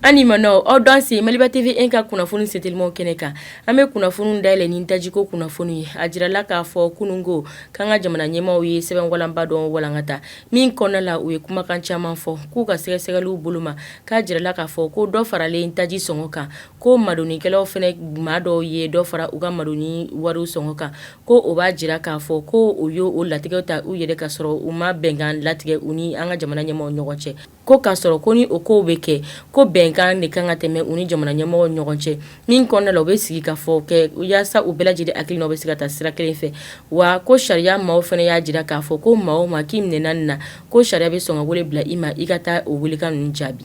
Ani mano aw danse Maliba TV 1 ka kunnafoni setelimo kɛnɛ kan an bɛ kunnafoni dayɛlɛ ni dajiko kunnafoni ye a jirala k'a fɔ kunungo kan ka jamana ɲɛmaaw ye sɛbɛnwalanba dɔ walankata min kɔnɔna la u ye kumakan caman fɔ k'u ka sɛgɛsɛgɛliw boloma k'a jirala k'a fɔ ko dɔ faralen daji sɔngɔ kan ko madonikɛlaw fɛnɛ maa dɔw ye dɔ fara u ka madoni wariw sɔngɔ kan ko o b'a jira k'a fɔ ko u y'o latigɛw ta u yɛrɛ ka sɔrɔ u ma bɛnkan latigɛ u ni an ka jamana ɲɛmaaw ɲɔgɔn cɛ ko k'a sɔrɔ ko ni o kow bɛ kɛ ko bɛnkan de kan ka tɛmɛ u ni jamana ɲɛmɔgɔw ɲɔgɔn cɛ min kɔnɔna la u bɛ sigi ka fɔ kɛ yaasa u bɛɛ lajɛlen hakilinaw bɛ se ka taa sira kelen fɛ wa ko sariya maaw fana y'a jira k'a fɔ ko maa o maa k'i minɛna nin na ko sariya bɛ sɔn ka wele bila i ma i ka taa o welekan ninnu jaabi.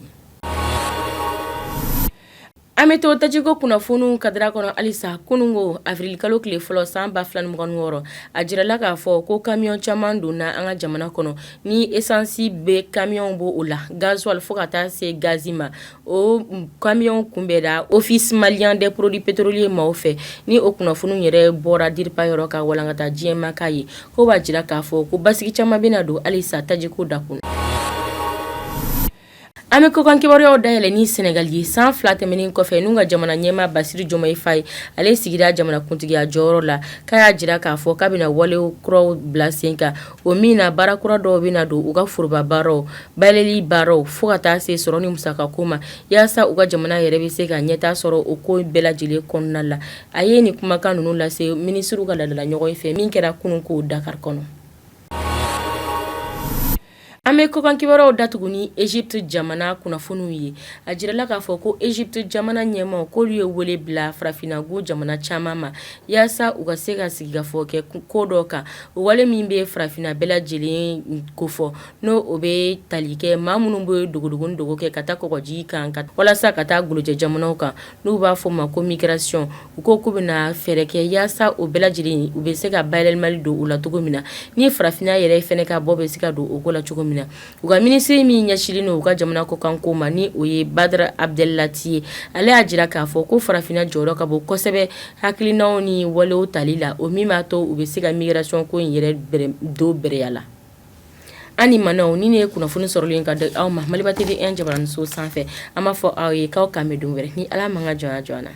An bɛ to dajiko kunnafoniw kadira kɔnɔ halisa kunungo avril kalo tile fɔlɔ san 2026 a jirala k'a fɔ ko camion caman donna an ka jamana kɔnɔ ni essence bɛ camion bo o la gasoil fo ka taa se gazi ma o camion kunbɛra office malien des produits pétroliers maaw fɛ ni o kunnafoniw yɛrɛ bɔra diripa yɔrɔ ka walankata diɲɛma k'a ye ko b'a jira k'a fɔ ko basigi caman bɛna don halisa dajiko dakun. An bɛ kokan kibaruyaw dayɛlɛ ni Senegal ye san 2 tɛmɛnen kɔfɛ n'u ka jamana ɲɛmaa Basiru Jomayi Faye ale sigira jamana kuntigiya jɔyɔrɔ la k'a y'a jira k'a fɔ k'a bɛna walew kuraw bila sen kan o min na baara kura dɔw bɛna don u ka foroba baaraw bayɛlɛli baaraw fo ka taa se sɔrɔ ni musakako ma yaasa u ka jamana yɛrɛ bɛ se ka ɲɛtaa sɔrɔ o ko bɛɛ lajɛlen kɔnɔna la a ye nin kumakan ninnu lase minisiriw ka ladala ɲɔgɔn fɛ min kɛra kunun ko Dakar kɔnɔ. An bɛ kokan kibaruyaw datugu ni Egypte jamana kunnafoniw ye a jirala k'a fɔ ko Egypte jamana ɲɛmaaw k'olu ye wele bila farafinnago jamana caman ma yaasa u ka se ka sigikafɔ kɛ ko dɔ kan o wale min bɛ farafinna bɛɛ lajɛlen kofɔ n'o o bɛ tali kɛ maa minnu bɛ dogo kɛ ka taa kɔgɔji kan walasa ka taa golojɛ jamanaw kan n'u b'a fɔ ma ko migration u ko k'u bɛna fɛɛrɛ kɛ yaasa o bɛɛ lajɛlen u bɛ se ka bayɛlɛmali don u la cogo min na ni farafinna yɛrɛ fɛnɛ ka bɔ bɛ se ka don o ko la cogo min na u ka minisiri min ɲɛsilen don u ka jamana kɔkanko ma ni o ye Badara Abdelati ye ale y'a jira k'a fɔ ko farafinna jɔyɔrɔ ka bon kosɛbɛ hakilinaw ni walew tali la o min b'a to u bɛ se ka migration ko in yɛrɛ do bɛrɛya la. Ani manaw ni ne ye kunnafoni sɔrɔlen ka di aw ma Maliba TV 1 jabaraninso sanfɛ an b'a fɔ aw ye k'aw kan bɛ don wɛrɛ ni Ala man ka jɔnya jɔ an na.